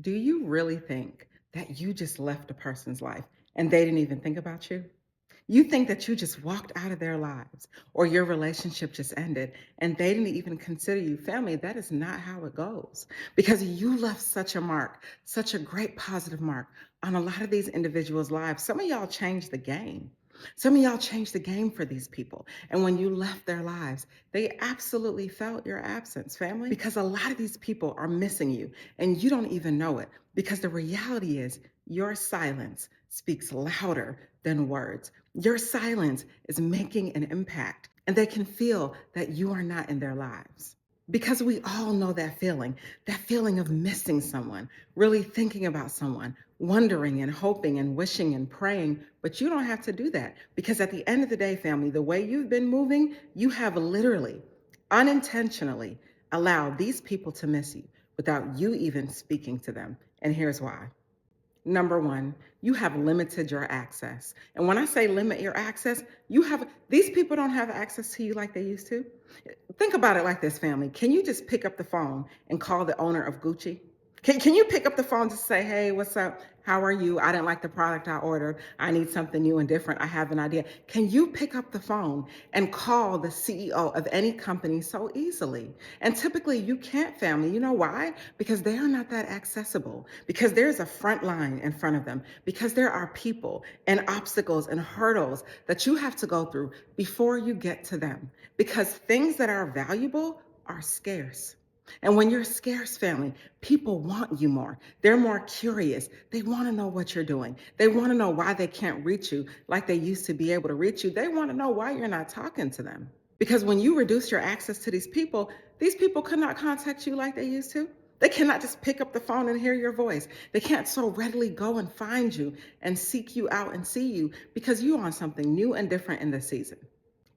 Do you really think that you just left a person's life and they didn't even think about you? You think that you just walked out of their lives or your relationship just ended and they didn't even consider you family. That is not how it goes because you left such a mark, such a great positive mark on a lot of these individuals' lives. Some of y'all changed the game. Some of y'all changed the game for these people. And when you left their lives, they absolutely felt your absence, family, because a lot of these people are missing you and you don't even know it because the reality is your silence speaks louder than words. Your silence is making an impact, and they can feel that you are not in their lives. Because we all know that feeling of missing someone, really thinking about someone, wondering and hoping and wishing and praying. But you don't have to do that because at the end of the day, family, the way you've been moving, you have literally, unintentionally allowed these people to miss you without you even speaking to them. And here's why. Number one, you have limited your access. And when I say limit your access, these people don't have access to you like they used to. Think about it like this, family. Can you just pick up the phone and call the owner of Gucci? Can you pick up the phone to say, hey, what's up? How are you? I didn't like the product I ordered. I need something new and different. I have an idea. Can you pick up the phone and call the CEO of any company so easily? And typically you can't, family. You know why? Because they are not that accessible, because there's a front line in front of them, because there are people and obstacles and hurdles that you have to go through before you get to them, because things that are valuable are scarce. And when you're scarce, family, people want you more. They're more curious. They want to know what you're doing. They want to know why they can't reach you like they used to be able to reach you. They want to know why you're not talking to them. Because when you reduce your access to these people could not contact you like they used to. They cannot just pick up the phone and hear your voice. They can't so readily go and find you and seek you out and see you because you're on something new and different in this season.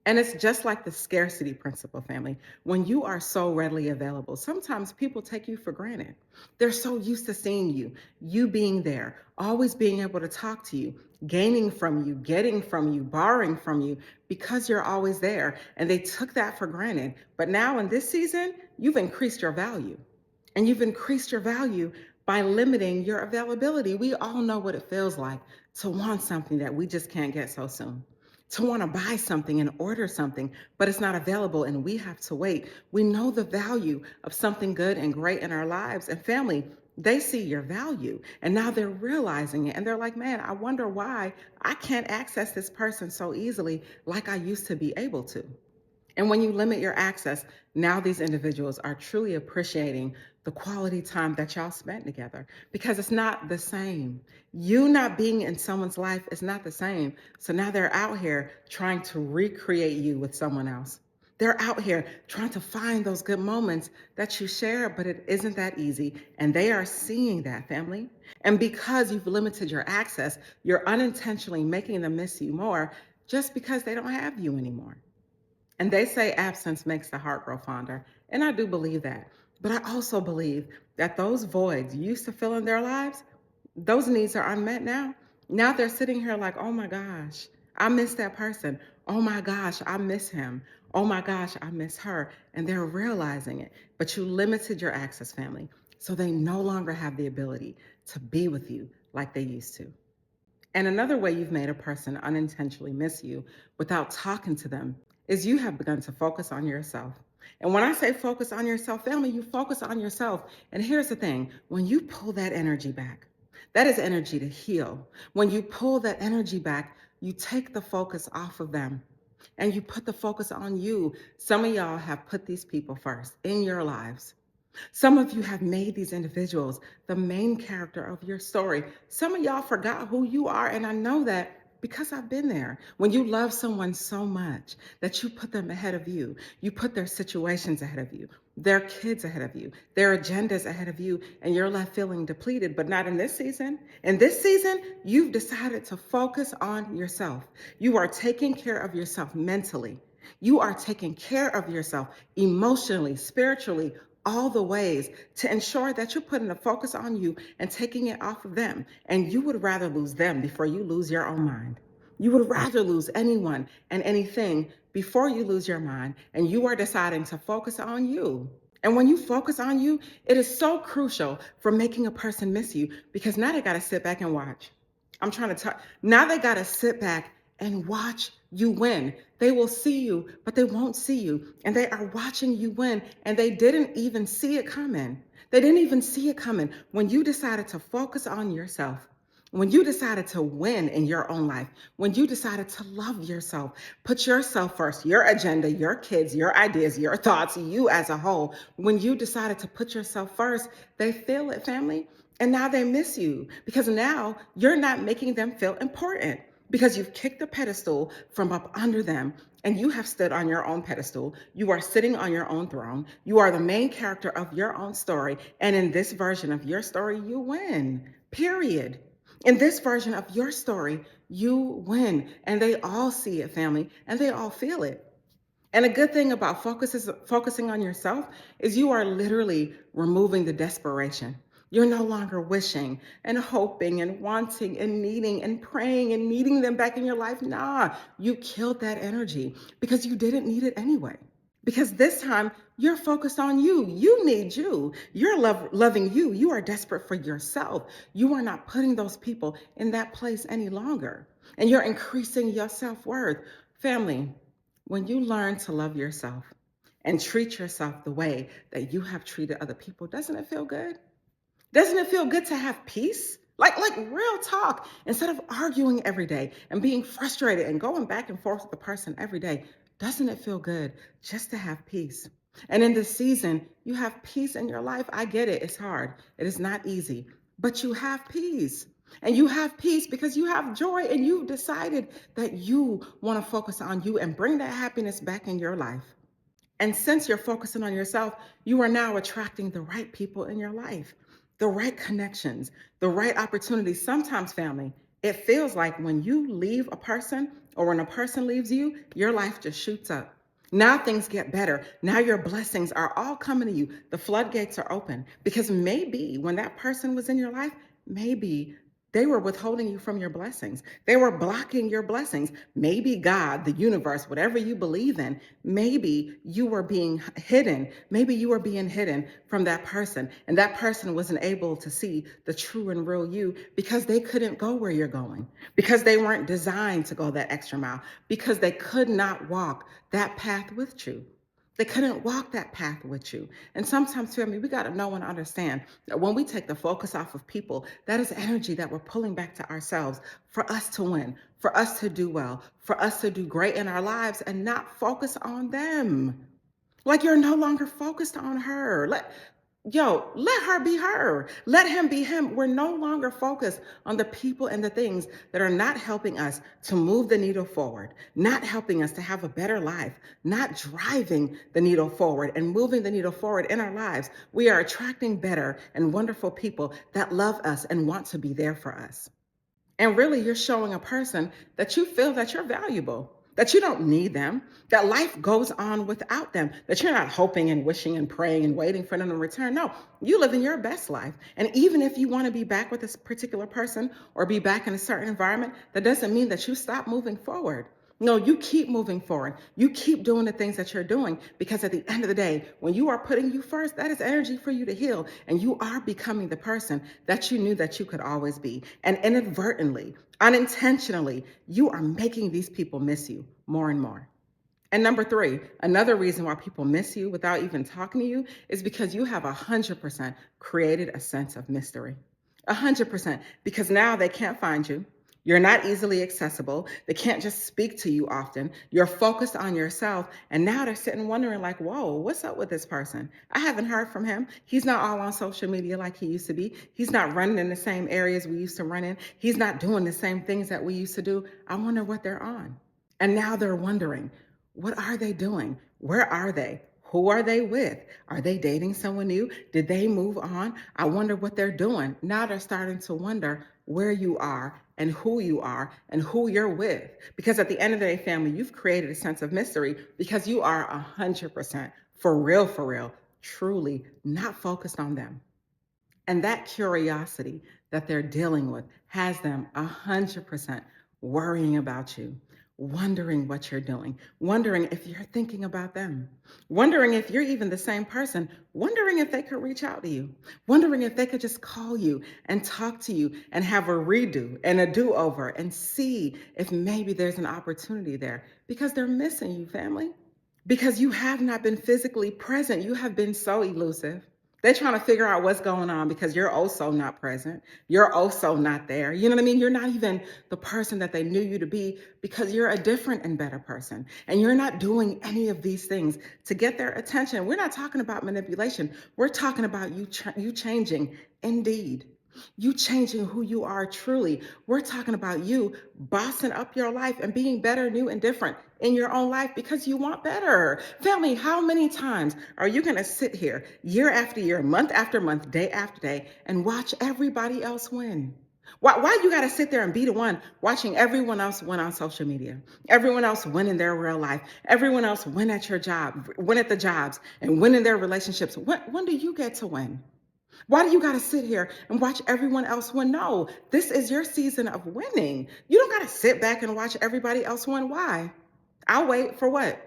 And it's just like the scarcity principle, family. When you are so readily available, sometimes people take you for granted. They're so used to seeing you, you being there, always being able to talk to you, gaining from you, getting from you, borrowing from you, because you're always there. And they took that for granted. But now in this season, you've increased your value. And you've increased your value by limiting your availability. We all know what it feels like to want something that we just can't get so soon, to want to buy something and order something, but it's not available and we have to wait. We know the value of something good and great in our lives. And family, they see your value and now they're realizing it. And they're like, man, I wonder why I can't access this person so easily like I used to be able to. And when you limit your access, now these individuals are truly appreciating the quality time that y'all spent together because it's not the same. You not being in someone's life is not the same. So now they're out here trying to recreate you with someone else. They're out here trying to find those good moments that you share, but it isn't that easy. And they are seeing that, family. And because you've limited your access, you're unintentionally making them miss you more just because they don't have you anymore. And they say absence makes the heart grow fonder. And I do believe that. But I also believe that those voids used to fill in their lives, those needs are unmet now. Now they're sitting here like, oh my gosh, I miss that person. Oh my gosh, I miss him. Oh my gosh, I miss her. And they're realizing it. But you limited your access, family. So they no longer have the ability to be with you like they used to. And another way you've made a person unintentionally miss you without talking to them is you have begun to focus on yourself. And when I say focus on yourself, family, you focus on yourself. And here's the thing, when you pull that energy back, that is energy to heal. When you pull that energy back, you take the focus off of them and you put the focus on you. Some of y'all have put these people first in your lives. Some of you have made these individuals the main character of your story. Some of y'all forgot who you are, and I know that because I've been there. When you love someone so much that you put them ahead of you, you put their situations ahead of you, their kids ahead of you, their agendas ahead of you, and you're left feeling depleted, but not in this season. In this season, you've decided to focus on yourself. You are taking care of yourself mentally. You are taking care of yourself emotionally, spiritually, all the ways to ensure that you're putting the focus on you and taking it off of them. And you would rather lose them before you lose your own mind. You would rather lose anyone and anything before you lose your mind. And you are deciding to focus on you. And when you focus on you, it is so crucial for making a person miss you because now they got to sit back and watch. I'm trying to talk. Now they got to sit back and watch you win. They will see you, but they won't see you. And they are watching you win, and they didn't even see it coming. They didn't even see it coming. When you decided to focus on yourself, when you decided to win in your own life, when you decided to love yourself, put yourself first, your agenda, your kids, your ideas, your thoughts, you as a whole, when you decided to put yourself first, they feel it, family. And now they miss you because now you're not making them feel important because you've kicked the pedestal from up under them and you have stood on your own pedestal. You are sitting on your own throne. You are the main character of your own story. And in this version of your story, you win, period. In this version of your story, you win. And they all see it, family, and they all feel it. And a good thing about focusing on yourself is you are literally removing the desperation. You're no longer wishing and hoping and wanting and needing and praying and needing them back in your life. Nah, you killed that energy because you didn't need it anyway. Because this time you're focused on you. You need you. You're loving you. You are desperate for yourself. You are not putting those people in that place any longer. And you're increasing your self worth. Family, when you learn to love yourself and treat yourself the way that you have treated other people, doesn't it feel good? Doesn't it feel good to have peace? Like real talk. Instead of arguing every day and being frustrated and going back and forth with the person every day, doesn't it feel good just to have peace? And in this season, you have peace in your life. I get it. It's hard. It is not easy, but you have peace. And you have peace because you have joy and you've decided that you want to focus on you and bring that happiness back in your life. And since you're focusing on yourself, you are now attracting the right people in your life, the right connections, the right opportunities. Sometimes, family, it feels like when you leave a person or when a person leaves you, your life just shoots up. Now things get better. Now your blessings are all coming to you. The floodgates are open because maybe when that person was in your life, maybe they were withholding you from your blessings. They were blocking your blessings. Maybe God, the universe, whatever you believe in, maybe you were being hidden. Maybe you were being hidden from that person. And that person wasn't able to see the true and real you because they couldn't go where you're going, because they weren't designed to go that extra mile, because they could not walk that path with you. They couldn't walk that path with you. And sometimes, family, we got to know and understand that when we take the focus off of people, that is energy that we're pulling back to ourselves for us to win, for us to do well, for us to do great in our lives and not focus on them. Like you're no longer focused on her. Let her be her. Let him be him. We're no longer focused on the people and the things that are not helping us to move the needle forward, not helping us to have a better life, not driving the needle forward and moving the needle forward in our lives. We are attracting better and wonderful people that love us and want to be there for us. And really, you're showing a person that you feel that you're valuable, that you don't need them, that life goes on without them, that you're not hoping and wishing and praying and waiting for them to return. No, you live in your best life. And even if you want to be back with this particular person or be back in a certain environment, that doesn't mean that you stop moving forward. No, you keep moving forward. You keep doing the things that you're doing because at the end of the day, when you are putting you first, that is energy for you to heal. And you are becoming the person that you knew that you could always be. And inadvertently, unintentionally, you are making these people miss you more and more. And number three, another reason why people miss you without even talking to you is because you have 100% created a sense of mystery. 100%, because now they can't find you. You're not easily accessible. They can't just speak to you often. You're focused on yourself. And now they're sitting wondering like, whoa, what's up with this person? I haven't heard from him. He's not all on social media like he used to be. He's not running in the same areas we used to run in. He's not doing the same things that we used to do. I wonder what they're on. And now they're wondering, what are they doing? Where are they? Who are they with? Are they dating someone new? Did they move on? I wonder what they're doing. Now they're starting to wonder where you are and who you're with. Because at the end of the day, family, you've created a sense of mystery because you are 100% for real, truly not focused on them. And that curiosity that they're dealing with has them 100% worrying about you, wondering what you're doing, wondering if you're thinking about them, wondering if you're even the same person, wondering if they could reach out to you, wondering if they could just call you and talk to you and have a redo and a do-over and see if maybe there's an opportunity there because they're missing you, family. Because you have not been physically present. You have been so elusive. They're trying to figure out what's going on because you're also not present. You're also not there. You know what I mean? You're not even the person that they knew you to be because you're a different and better person. And you're not doing any of these things to get their attention. We're not talking about manipulation. We're talking about you changing indeed. You changing who you are truly. We're talking about you bossing up your life and being better, new, and different in your own life because you want better. Family, how many times are you going to sit here year after year, month after month, day after day, and watch everybody else win? Why you got to sit there and be the one watching everyone else win on social media, everyone else win in their real life, everyone else win at your job, win at the jobs, and win in their relationships? When do you get to win? Why do you got to sit here and watch everyone else win? No, this is your season of winning. You don't got to sit back and watch everybody else win. Why? I'll wait for what?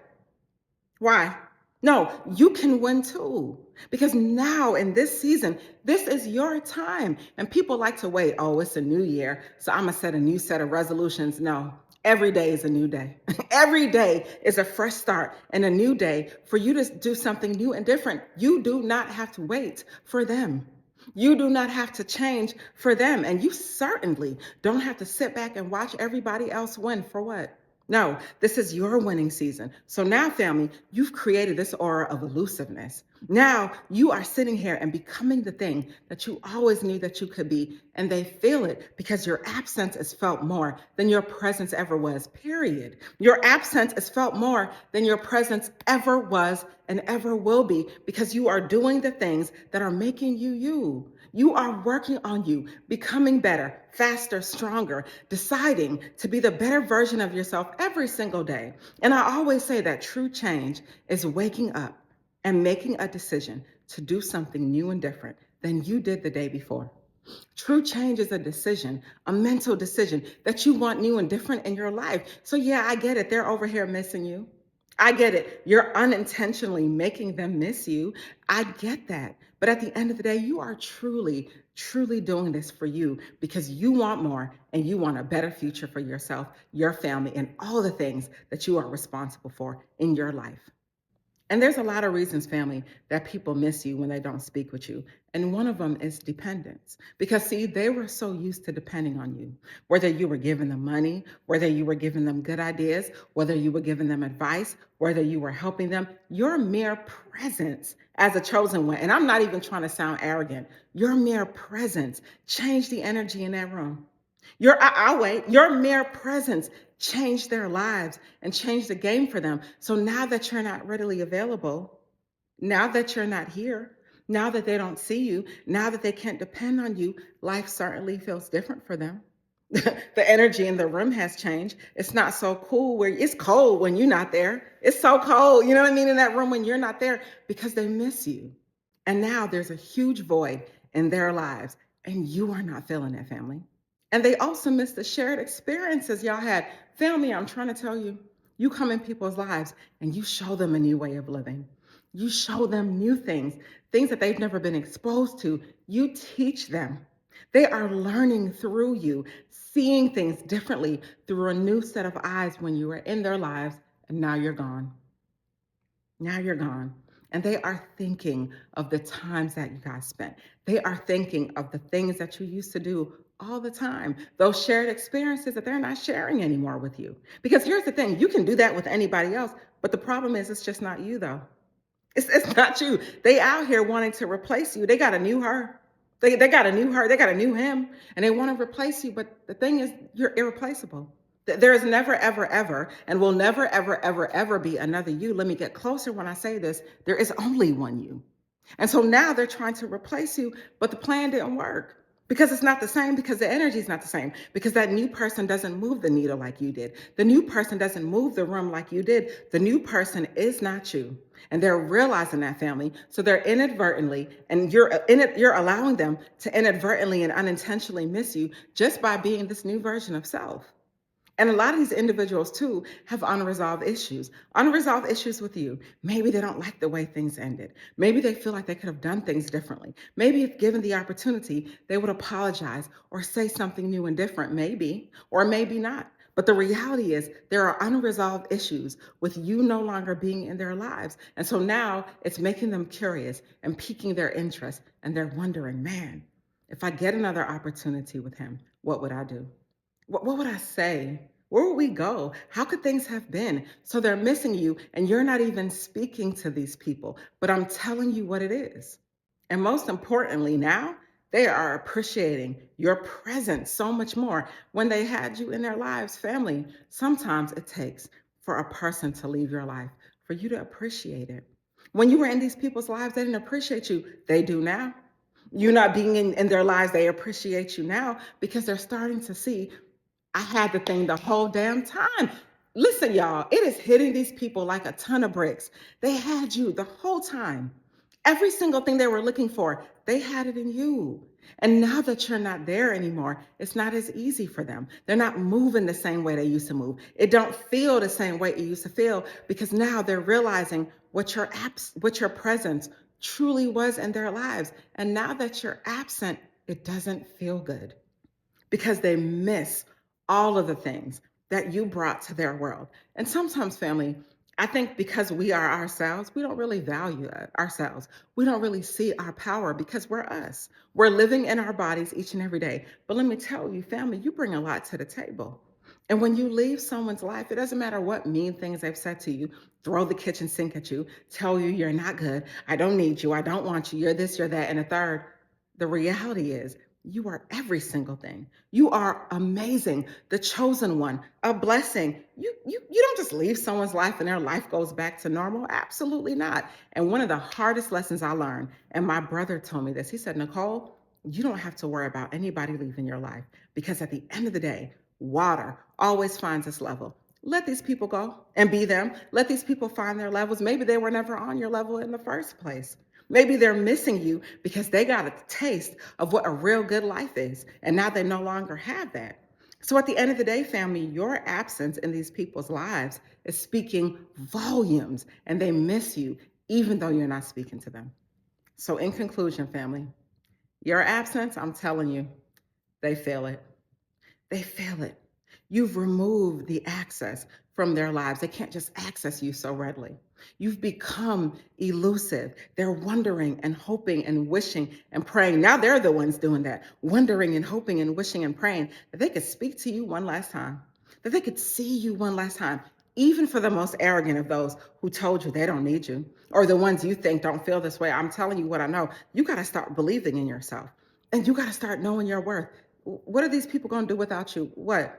Why? No, you can win too. Because now in this season, this is your time. And people like to wait. Oh, it's a new year, so I'm going to set a new set of resolutions. No, every day is a new day. Every day is a fresh start and a new day for you to do something new and different. You do not have to wait for them. You do not have to change for them. And you certainly don't have to sit back and watch everybody else win for what? No, this is your winning season. So now, family, you've created this aura of elusiveness. Now you are sitting here and becoming the thing that you always knew that you could be. And they feel it because your absence is felt more than your presence ever was, period. Your absence is felt more than your presence ever was and ever will be because you are doing the things that are making you you. You are working on you, becoming better, faster, stronger, deciding to be the better version of yourself every single day. And I always say that true change is waking up and making a decision to do something new and different than you did the day before. True change is a decision, a mental decision that you want new and different in your life. So yeah, I get it. They're over here missing you. I get it. You're unintentionally making them miss you. I get that. But at the end of the day, you are truly, truly doing this for you because you want more and you want a better future for yourself, your family, and all the things that you are responsible for in your life. And there's a lot of reasons, family, that people miss you when they don't speak with you. And one of them is dependence. Because, see, they were so used to depending on you. Whether you were giving them money, whether you were giving them good ideas, whether you were giving them advice, whether you were helping them, your mere presence as a chosen one, and I'm not even trying to sound arrogant, your mere presence changed the energy in that room. I'll wait. Your mere presence changed their lives and changed the game for them. So now that you're not readily available, now that you're not here, now that they don't see you, now that they can't depend on you, life certainly feels different for them. The energy in the room has changed. It's not so cool where it's cold when you're not there. It's so cold, you know what I mean, in that room when you're not there because they miss you. And now there's a huge void in their lives and you are not feeling it, family. And they also miss the shared experiences y'all had. Family, I'm trying to tell you, you come in people's lives and you show them a new way of living. You show them new things, things that they've never been exposed to. You teach them. They are learning through you, seeing things differently through a new set of eyes when you were in their lives, and now you're gone. Now you're gone. And they are thinking of the times that you guys spent. They are thinking of the things that you used to do all the time, those shared experiences that they're not sharing anymore with you. Because here's the thing, you can do that with anybody else, but the problem is it's just not you though. It's not you. They out here wanting to replace you. They got a new her. They got a new her. They got a new him, and they want to replace you. But the thing is, you're irreplaceable. There is never, ever, ever, and will never, ever, ever, ever be another you. Let me get closer when I say this. There is only one you. And so now they're trying to replace you, but the plan didn't work. Because it's not the same, because the energy is not the same, because that new person doesn't move the needle like you did. The new person doesn't move the room like you did. The new person is not you. And they're realizing that, family. So they're inadvertently, and you're allowing them to inadvertently and unintentionally miss you just by being this new version of self. And a lot of these individuals too have unresolved issues with you. Maybe they don't like the way things ended. Maybe they feel like they could have done things differently. Maybe if given the opportunity, they would apologize or say something new and different, maybe, or maybe not. But the reality is there are unresolved issues with you no longer being in their lives. And so now it's making them curious and piquing their interest. And they're wondering, man, if I get another opportunity with him, what would I do? What would I say? Where would we go? How could things have been? So they're missing you, and you're not even speaking to these people, but I'm telling you what it is. And most importantly, now they are appreciating your presence so much more when they had you in their lives. Family, sometimes it takes for a person to leave your life for you to appreciate it. When you were in these people's lives, they didn't appreciate you. They do now. You not being in their lives, they appreciate you now because they're starting to see I had the thing the whole damn time. Listen, y'all, it is hitting these people like a ton of bricks. They had you the whole time. Every single thing they were looking for, they had it in you. And now that you're not there anymore, it's not as easy for them. They're not moving the same way they used to move. It don't feel the same way it used to feel because now they're realizing what your presence truly was in their lives. And now that you're absent, it doesn't feel good because they miss all of the things that you brought to their world. And sometimes, family, I think because we are ourselves, we don't really value ourselves. We don't really see our power because we're us. We're living in our bodies each and every day. But let me tell you, family, you bring a lot to the table. And when you leave someone's life, it doesn't matter what mean things they've said to you, throw the kitchen sink at you, tell you you're not good, I don't need you, I don't want you, you're this, you're that, and a third. The reality is you are every single thing. You are amazing, the chosen one, a blessing. You don't just leave someone's life and their life goes back to normal. Absolutely not. And one of the hardest lessons I learned, and my brother told me this, he said, Nicole, you don't have to worry about anybody leaving your life because at the end of the day, water always finds its level. Let these people go and be them. Let these people find their levels. Maybe they were never on your level in the first place. Maybe they're missing you because they got a taste of what a real good life is, and now they no longer have that. So at the end of the day, family, your absence in these people's lives is speaking volumes, and they miss you even though you're not speaking to them. So in conclusion, family, your absence, I'm telling you, they feel it. They feel it. You've removed the access from their lives. They can't just access you so readily. You've become elusive. They're wondering and hoping and wishing and praying. Now they're the ones doing that, wondering and hoping and wishing and praying that they could speak to you one last time, that they could see you one last time, even for the most arrogant of those who told you they don't need you, or the ones you think don't feel this way. I'm telling you what I know. You got to start believing in yourself, and you got to start knowing your worth. What are these people going to do without you? Where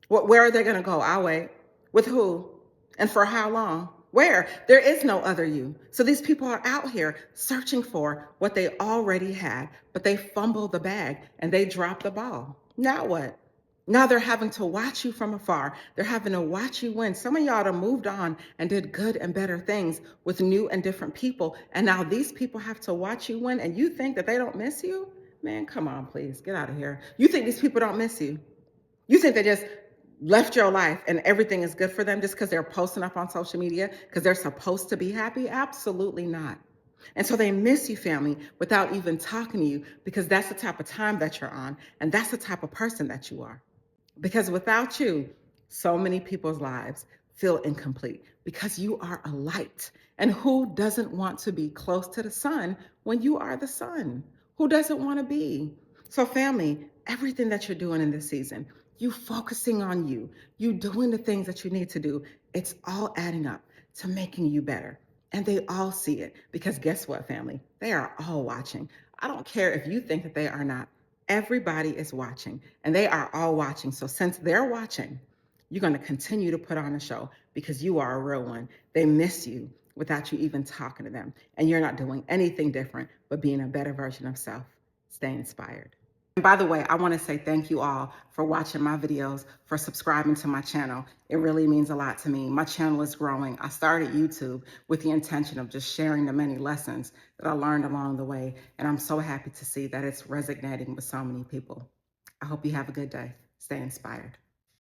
are they going to go? I'll wait. With who? And for how long? Where? There is no other you. So these people are out here searching for what they already had, but they fumbled the bag and they dropped the ball. Now what? Now they're having to watch you from afar. They're having to watch you win. Some of y'all have moved on and did good and better things with new and different people. And now these people have to watch you win, and you think that they don't miss you? Man, come on, please. Get out of here. You think these people don't miss you? You think they just left your life and everything is good for them just because they're posting up on social media because they're supposed to be happy? Absolutely not. And so they miss you, family, without even talking to you because that's the type of time that you're on and that's the type of person that you are. Because without you, so many people's lives feel incomplete because you are a light. And who doesn't want to be close to the sun when you are the sun? Who doesn't want to be? So, family, everything that you're doing in this season, you focusing on you doing the things that you need to do, it's all adding up to making you better. And they all see it because guess what, family? They are all watching. I don't care if you think that they are not. Everybody is watching and they are all watching. So since they're watching, you're going to continue to put on a show because you are a real one. They miss you without you even talking to them. And you're not doing anything different but being a better version of self. Stay inspired. And by the way, I want to say thank you all for watching my videos, for subscribing to my channel. It really means a lot to me. My channel is growing. I started YouTube with the intention of just sharing the many lessons that I learned along the way. And I'm so happy to see that it's resonating with so many people. I hope you have a good day. Stay inspired.